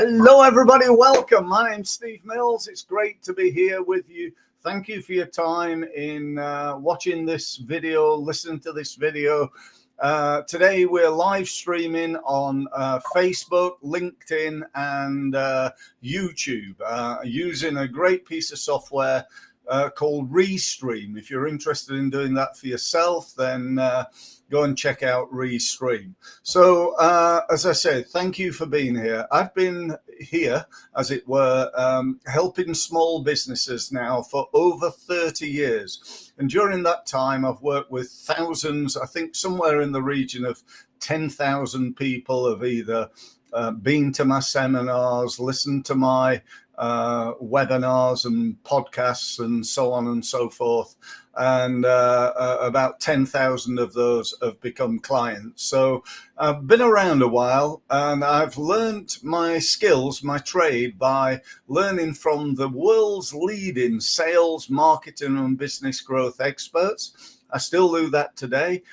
Hello, everybody. Welcome. My name's Steve Mills. It's great to be here with you. Thank you for your time in watching this video, listening to this video. Today, we're live streaming on Facebook, LinkedIn, and YouTube using a great piece of software called Restream. If you're interested in doing that for yourself, then go and check out Restream. So, as I said, thank you for being here. I've been here, as it were, helping small businesses now for over 30 years. And during that time, I've worked with thousands, I think somewhere in the region of 10,000 people have either been to my seminars, listened to my webinars and podcasts and so on and so forth. And about 10,000 of those have become clients. So I've been around a while, and I've learned my skills, my trade, by learning from the world's leading sales, marketing, and business growth experts. I still do that today.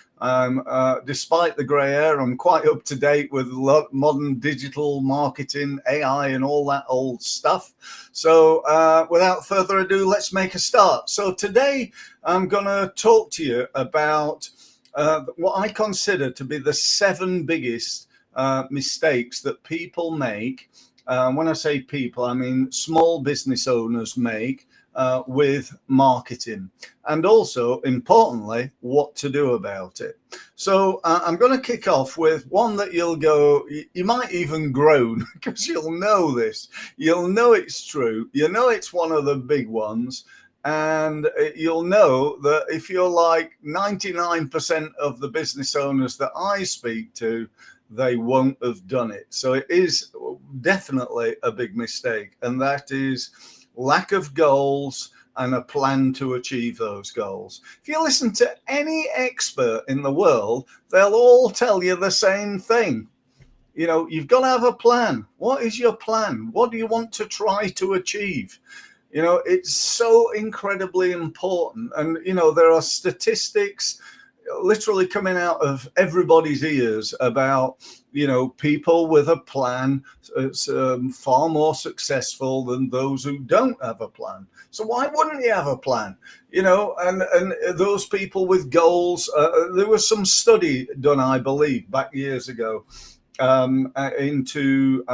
Despite the grey hair, I'm quite up to date with modern digital marketing, AI, and all that old stuff. So without further ado, let's make a start. So today I'm going to talk to you about what I consider to be the 7 biggest mistakes that people make. When I say people, I mean small business owners make with marketing, and also importantly what to do about it. So I'm going to kick off with one that you'll go, you might even groan because you'll know this, you'll know it's true, you know it's one of the big ones, and you'll know that if you're like 99% of the business owners that I speak to, they won't have done it. So it is definitely a big mistake, and that is lack of goals and a plan to achieve those goals. If you listen to any expert in the world, they'll all tell you the same thing. You know, you've got to have a plan. What is your plan? What do you want to try to achieve? You know, it's so incredibly important. And, you know, there are statistics literally coming out of everybody's ears about, you know, people with a plan far more successful than those who don't have a plan. So why wouldn't you have a plan? You know, and those people with goals, there was some study done, I believe, back years ago into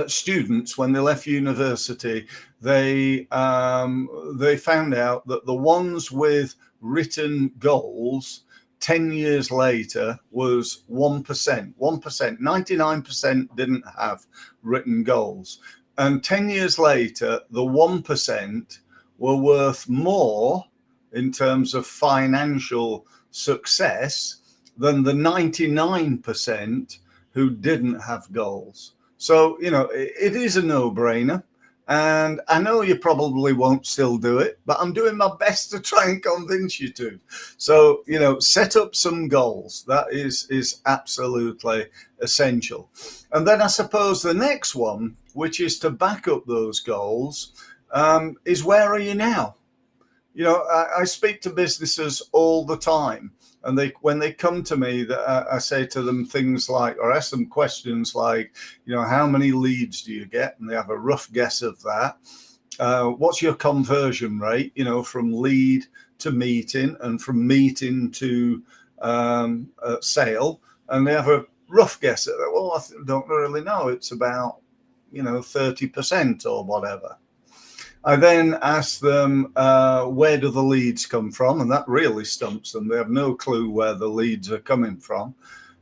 students when they left university. They found out that the ones with written goals 10 years later was 1%. 99% didn't have written goals. And 10 years later, the 1% were worth more in terms of financial success than the 99% who didn't have goals. So, you know, it is a no-brainer. And I know you probably won't still do it, but I'm doing my best to try and convince you to. So, you know, set up some goals. That is absolutely essential. And then I suppose the next one, which is to back up those goals, is where are you now? You know, I speak to businesses all the time. And when they come to me, I say to them things like, or ask them questions like, you know, how many leads do you get? And they have a rough guess of that. What's your conversion rate, you know, from lead to meeting and from meeting to sale? And they have a rough guess at that. Well, I don't really know. It's about, you know, 30% or whatever. I then ask them, where do the leads come from? And that really stumps them. They have no clue where the leads are coming from.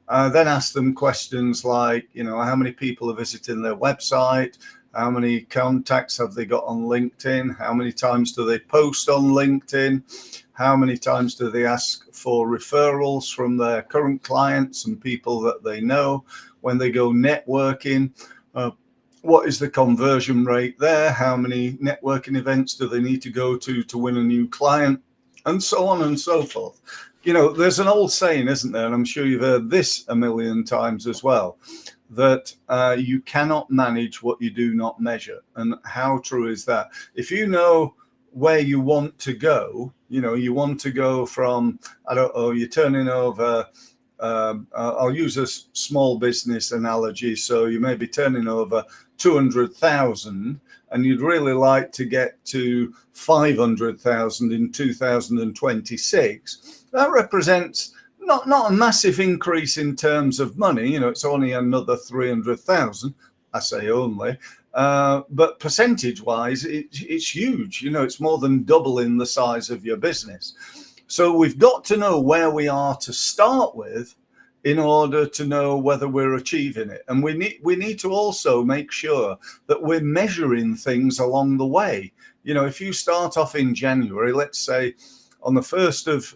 I then ask them questions like, you know, how many people are visiting their website? How many contacts have they got on LinkedIn? How many times do they post on LinkedIn? How many times do they ask for referrals from their current clients and people that they know when they go networking? What is the conversion rate there? How many networking events do they need to go to win a new client? And so on and so forth. You know, there's an old saying, isn't there? And I'm sure you've heard this a million times as well, that you cannot manage what you do not measure. And how true is that? If you know where you want to go, you know, you want to go from, I don't know, you're turning over I'll use a small business analogy. So you may be turning over 200,000 and you'd really like to get to 500,000 in 2026. That represents not a massive increase in terms of money. You know, it's only another 300,000. I say only, but percentage wise, it's huge. You know, it's more than doubling the size of your business. So we've got to know where we are to start with in order to know whether we're achieving it. And we need to also make sure that we're measuring things along the way. You know, if you start off in January, let's say on the 1st of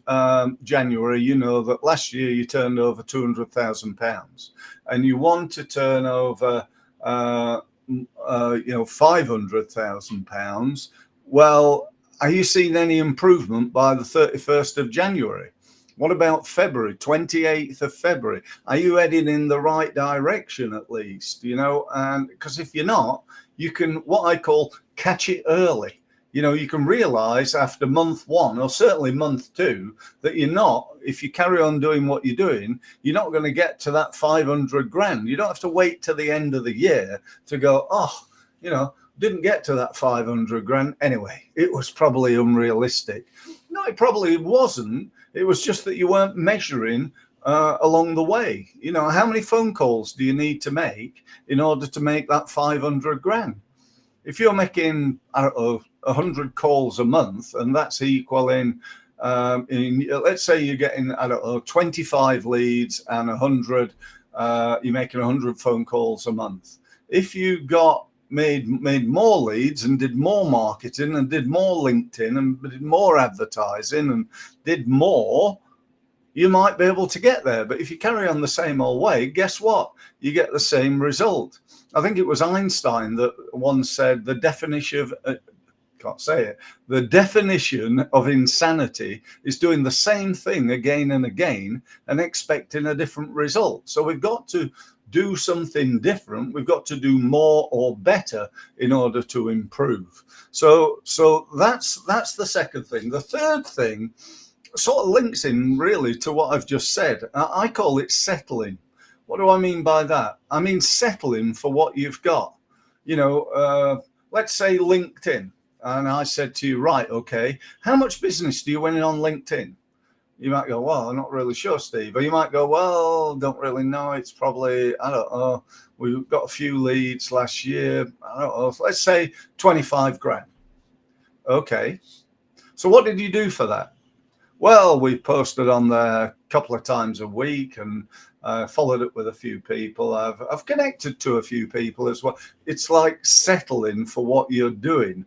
January, you know that last year you turned over £200,000 and you want to turn over £500,000. Well, are you seeing any improvement by the 31st of January? What about February, 28th of February? Are you heading in the right direction at least? You know, and because if you're not, you can, what I call, catch it early. You know, you can realize after month one or certainly month two that you're not, if you carry on doing what you're doing, you're not going to get to that 500 grand. You don't have to wait till the end of the year to go, oh, you know, didn't get to that 500 grand. Anyway, it was probably unrealistic. No, it probably wasn't. It was just that you weren't measuring along the way. You know, how many phone calls do you need to make in order to make that 500 grand? If you're making, I don't know, 100 calls a month, and that's equaling, let's say you're getting, I don't know, 25 leads and 100, you're making 100 phone calls a month. If you got made more leads and did more marketing and did more LinkedIn and did more advertising and did more, you might be able to get there. But if you carry on the same old way, guess what? You get the same result. I think it was Einstein that once said the definition of the definition of insanity is doing the same thing again and again and expecting a different result. So we've got to do something different. We've got to do more or better in order to improve. So that's the second thing. The third thing sort of links in really to what I've just said. I call it settling. What do I mean by that? I mean settling for what you've got. You know, let's say LinkedIn. And I said to you, right, okay, how much business do you win on LinkedIn? You might go, well, I'm not really sure, Steve. Or you might go, well, don't really know. It's probably, I don't know. We got a few leads last year. I don't know. Let's say 25 grand. Okay. So what did you do for that? Well, we posted on there a couple of times a week and followed up with a few people. I've connected to a few people as well. It's like settling for what you're doing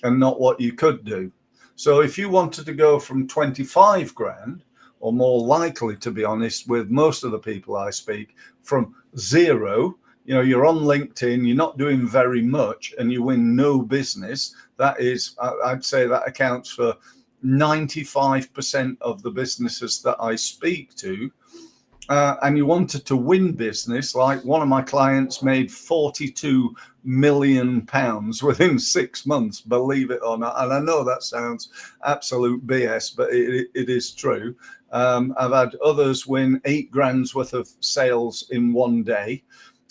and not what you could do. So if you wanted to go from 25 grand, or more likely, to be honest, with most of the people I speak, from zero, you know, you're on LinkedIn, you're not doing very much and you win no business. That is, I'd say that accounts for 95% of the businesses that I speak to. And you wanted to win business, like one of my clients made £42 million within 6 months, believe it or not. And I know that sounds absolute BS, but it is true. I've had others win 8 grand's worth of sales in one day,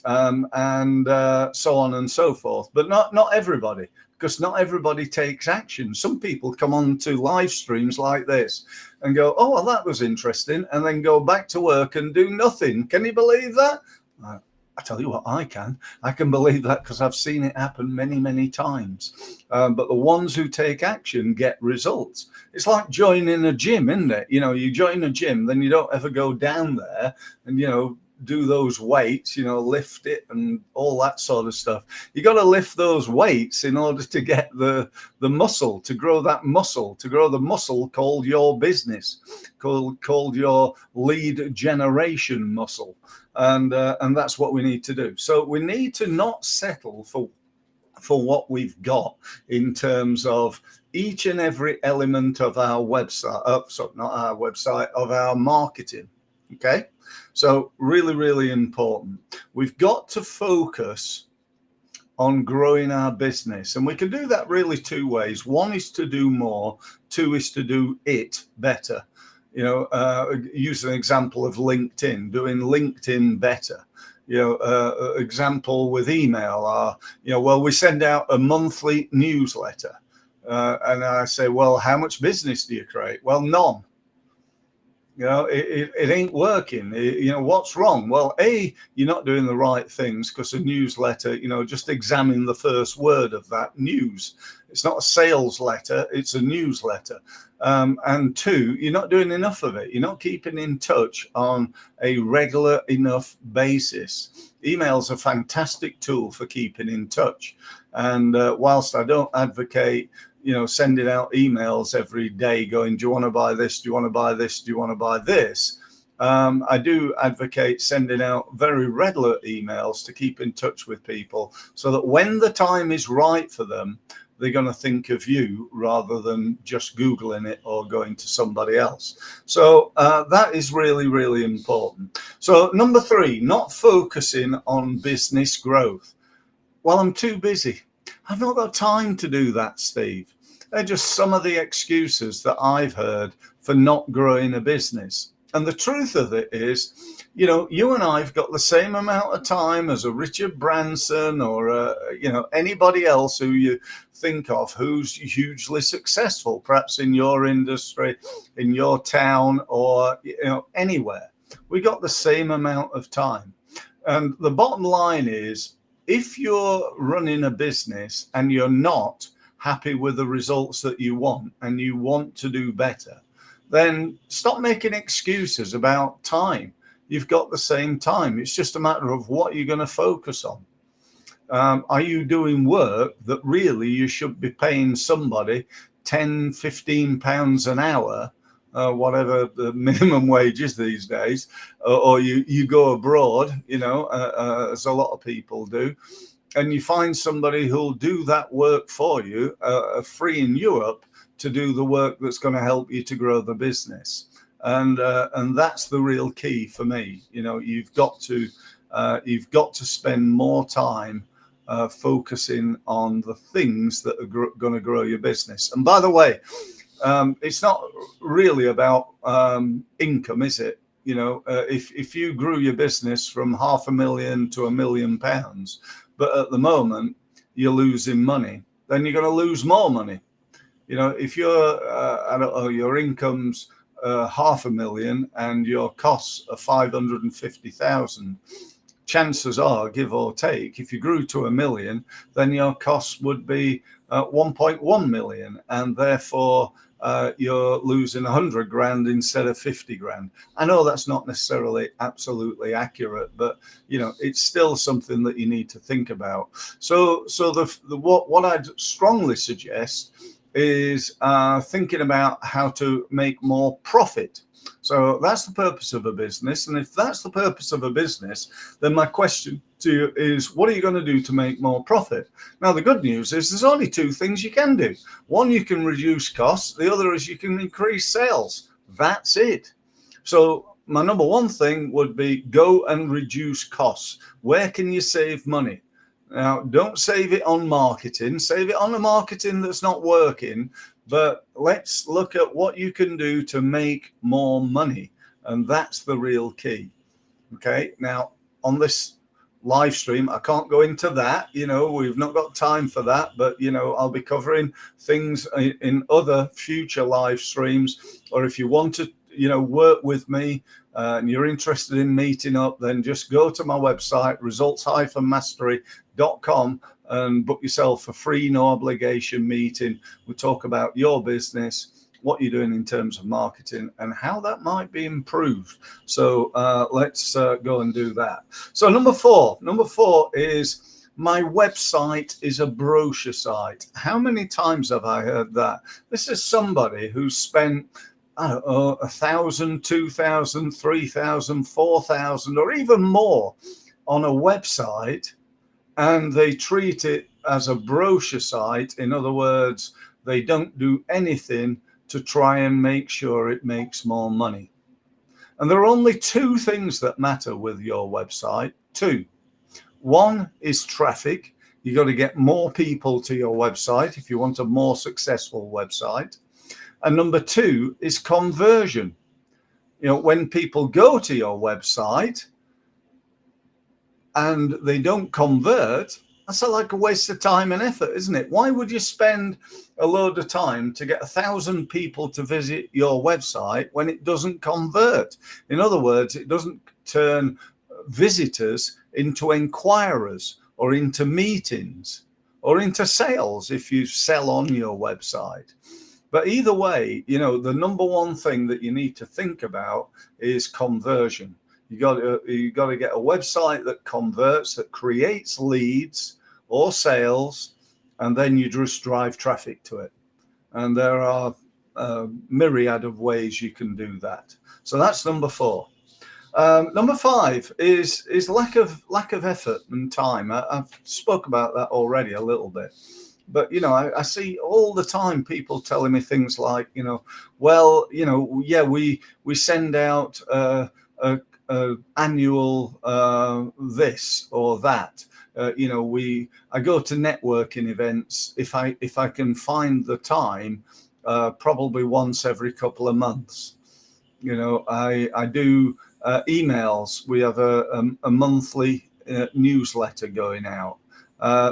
and so on and so forth. But not everybody, because not everybody takes action. Some people come on to live streams like this and go, oh, well, that was interesting, and then go back to work and do nothing. Can you believe that? I tell you what, I can. I can believe that because I've seen it happen many, many times. But the ones who take action get results. It's like joining a gym, isn't it? You know, you join a gym, then you don't ever go down there and, you know, do those weights, you know, lift it and all that sort of stuff. You got to lift those weights in order to get the muscle, to grow that muscle, to grow the muscle called your business, called your lead generation muscle. And that's what we need to do. So we need to not settle for what we've got in terms of each and every element of our website, sorry, not our website, of our marketing. Okay. So really, really important. We've got to focus on growing our business. And we can do that really two ways. One is to do more. Two is to do it better. Use an example of LinkedIn, doing LinkedIn better. Example with email are, well, we send out a monthly newsletter. And I say, well, how much business do you create? Well, none. It ain't working. What's wrong? Well, you're not doing the right things, because a newsletter, just examine the first word of that news. It's not a sales letter, it's a newsletter. And two, you're not doing enough of it. You're not keeping in touch on a regular enough basis. Email's a fantastic tool for keeping in touch. And whilst I don't advocate sending out emails every day going, do you want to buy this? Do you want to buy this? Do you want to buy this? I do advocate sending out very regular emails to keep in touch with people, so that when the time is right for them, they're going to think of you rather than just Googling it or going to somebody else. So that is really, really important. So number 3, not focusing on business growth. Well, I'm too busy. I've not got time to do that, Steve. They're just some of the excuses that I've heard for not growing a business. And the truth of it is, you and I've got the same amount of time as a Richard Branson or, anybody else who you think of who's hugely successful, perhaps in your industry, in your town, or, anywhere. We got the same amount of time. And the bottom line is, if you're running a business and you're not happy with the results that you want and you want to do better, then stop making excuses about time. You've got the same time. It's just a matter of what you're going to focus on. Are you doing work that really you should be paying somebody 10, 15 pounds an hour, whatever the minimum wage is these days, or you go abroad, as a lot of people do, and you find somebody who'll do that work for you, freeing you up to do the work that's going to help you to grow the business. And that's the real key for me. You've got to spend more time focusing on the things that are going to grow your business. And by the way, it's not really about income, is it? If you grew your business from £500,000 to £1 million, but at the moment you're losing money, then you're going to lose more money. If your income's £500,000 and your costs are 550,000, chances are, give or take, if you grew to £1 million, then your costs would be 1.1 million, and therefore you're losing 100 grand instead of 50 grand. I know that's not necessarily absolutely accurate, but it's still something that you need to think about. So what I'd strongly suggest is thinking about how to make more profit. So that's the purpose of a business. And if that's the purpose of a business, then my question to you is, what are you going to do to make more profit? Now, the good news is there's only 2 things you can do. One, you can reduce costs. The other is you can increase sales. That's it. So my number 1 thing would be go and reduce costs. Where can you save money? Now, don't save it on marketing. Save it on the marketing that's not working. But let's look at what you can do to make more money. And that's the real key. Okay. Now, on this live stream, I can't go into that. We've not got time for that. But, I'll be covering things in other future live streams. Or if you want to, work with me and you're interested in meeting up, then just go to my website, results-mastery.com, and book yourself a free, no obligation meeting. We'll talk about your business, what you're doing in terms of marketing, and how that might be improved. So let's go and do that. So number four is my website is a brochure site. How many times have I heard that? This is somebody who spent, I don't know, 1,000, 2,000, 3,000, 4,000, or even more on a website, and they treat it as a brochure site. In other words, they don't do anything to try and make sure it makes more money. And there are only 2 things that matter with your website. 2. One is traffic. You got to get more people to your website if you want a more successful website. And number 2 is conversion. when people go to your website and they don't convert, that's like a waste of time and effort, isn't it? Why would you spend a load of time to get 1,000 people to visit your website when it doesn't convert? In other words, it doesn't turn visitors into inquirers or into meetings or into sales if you sell on your website. But either way, the number one thing that you need to think about is conversion. You got to get a website that converts, that creates leads or sales, and then you just drive traffic to it. And there are a myriad of ways you can do that. So that's number 4. Number 5 is lack of effort and time. I've spoke about that already a little bit. But, I see all the time people telling me things like, well, yeah, we send out annual this or that. I go to networking events if I can find the time, probably once every couple of months. I do emails. We have a monthly newsletter going out.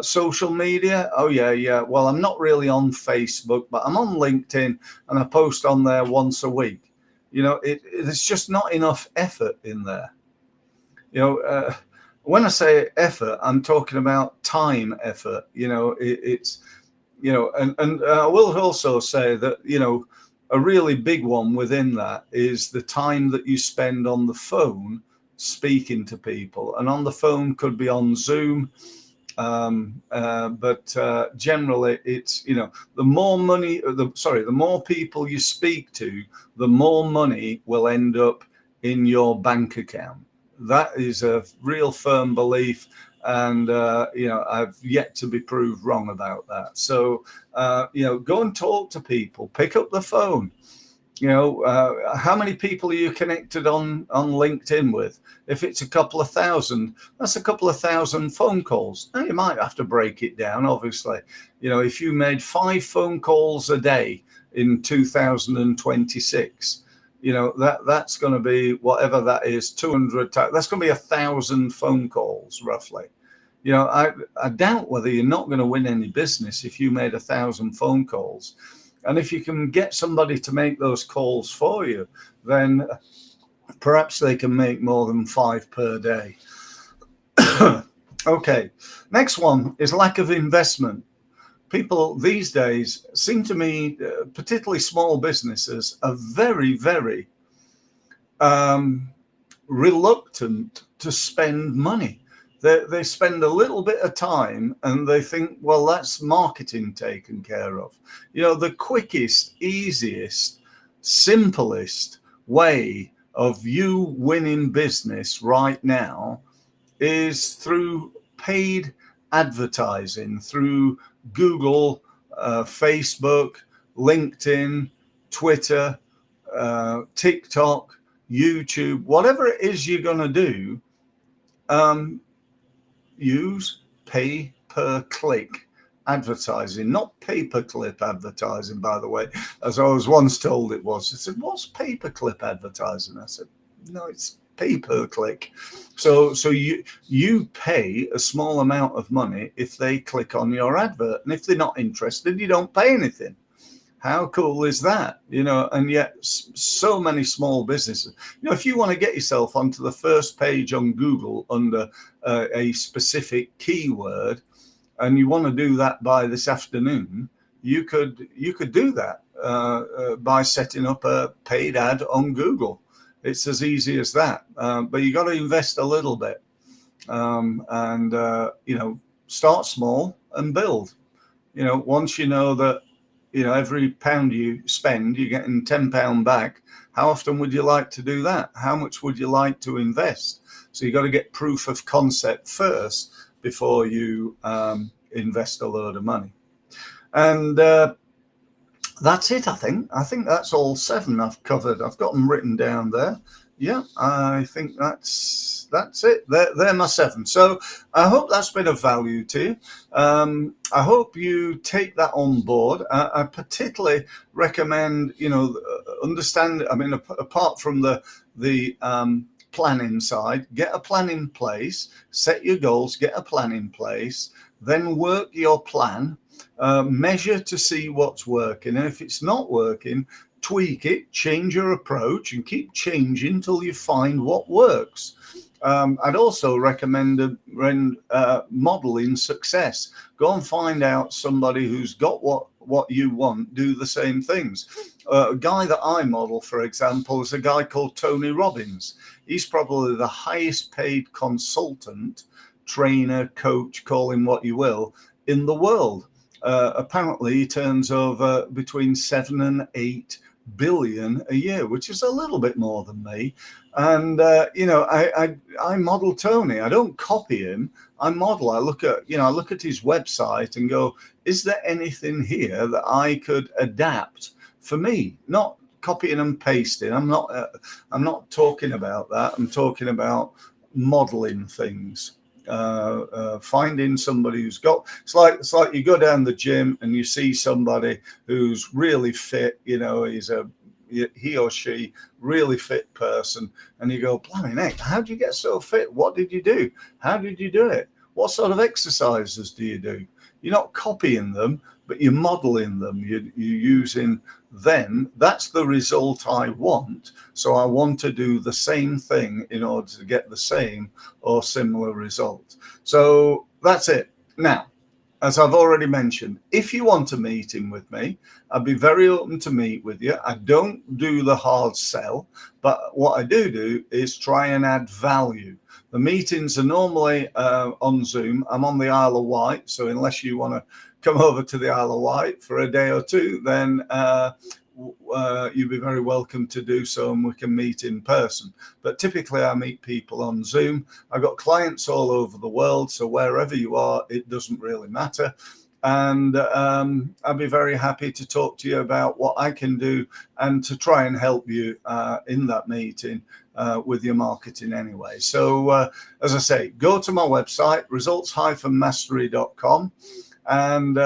Social media, oh yeah. Well, I'm not really on Facebook, but I'm on LinkedIn and I post on there once a week. There's just not enough effort in there. When I say effort, I'm talking about time effort. It's and I will also say that a really big one within that is the time that you spend on the phone speaking to people, and on the phone could be on Zoom. But generally it's, the more people you speak to, the more money will end up in your bank account. That is a real firm belief. And, I've yet to be proved wrong about that. So, go and talk to people, pick up the phone. How many people are you connected on LinkedIn with? If it's a couple of thousand, that's a couple of thousand phone calls. Now, you might have to break it down, obviously. If you made 5 phone calls a day in 2026, that's going to be whatever that is, 200. That's going to be 1,000 phone calls, roughly. I doubt whether you're not going to win any business if you made 1,000 phone calls. And if you can get somebody to make those calls for you, then perhaps they can make more than 5 per day. Okay, next one is lack of investment. People these days seem to me, particularly small businesses, are very, very reluctant to spend money. They spend a little bit of time and they think, well, that's marketing taken care of. The quickest, easiest, simplest way of you winning business right now is through paid advertising, through Google, Facebook, LinkedIn, Twitter, TikTok, YouTube, whatever it is you're going to do. Use pay per click advertising, not paperclip advertising, by the way, as I was once told it was. I said, what's paperclip advertising? I said, no, it's pay per click. So you pay a small amount of money if they click on your advert, and if they're not interested, you don't pay anything. How cool is that? And yet so many small businesses, if you want to get yourself onto the first page on Google under a specific keyword, and you want to do that by this afternoon, you could do that by setting up a paid ad on Google. It's as easy as that. But you got to invest a little bit, and start small and build. Once you know that, every pound you spend, you're getting £10 back. How often would you like to do that? How much would you like to invest? So you got to get proof of concept first before you invest a load of money. And that's it, I think. I think that's all 7 I've covered. I've got them written down there. Yeah, I think that's it. They're my 7. So I hope that's been of value to you. I hope you take that on board. I particularly recommend, understand. I mean, apart from the planning side, get a plan in place, set your goals, get a plan in place, then work your plan, measure to see what's working. And if it's not working, tweak it, change your approach, and keep changing until you find what works. I'd also recommend modeling success. Go and find out somebody who's got what you want, do the same things. A guy that I model, for example, is a guy called Tony Robbins. He's probably the highest paid consultant, trainer, coach, call him what you will, in the world. Apparently, he turns over between 7 and 8 billion a year, which is a little bit more than me. And I model Tony. I don't copy him. I model. I look at his website and go, is there anything here that I could adapt for me? Not copying and pasting. I'm not talking about that. I'm talking about modeling things. Finding somebody who's got, it's like you go down the gym and you see somebody who's really fit, he or she really fit person, and you go, blimey heck, how did you get so fit? What did you do? How did you do it? What sort of exercises do you do? You're not copying them, but you're modeling them. You're using them. That's the result I want. So I want to do the same thing in order to get the same or similar result. So that's it. Now, as I've already mentioned, if you want a meeting with me, I'd be very open to meet with you. I don't do the hard sell, but what I do is try and add value. The meetings are normally on Zoom. I'm on the Isle of Wight, so unless you want to come over to the Isle of Wight for a day or two, then you'd be very welcome to do so, and we can meet in person. But typically I meet people on Zoom. I've got clients all over the world, so wherever you are, it doesn't really matter. And I'd be very happy to talk to you about what I can do and to try and help you in that meeting with your marketing anyway. So as I say, go to my website, results-mastery.com. and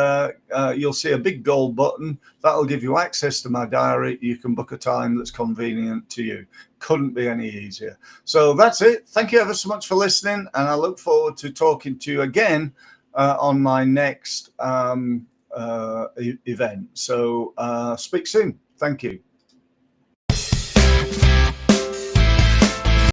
you'll see a big gold button that'll give you access to my diary. You can book a time that's convenient to you. Couldn't be any easier. So that's it. Thank you ever so much for listening, and I look forward to talking to you again on my next event. So speak soon. Thank you.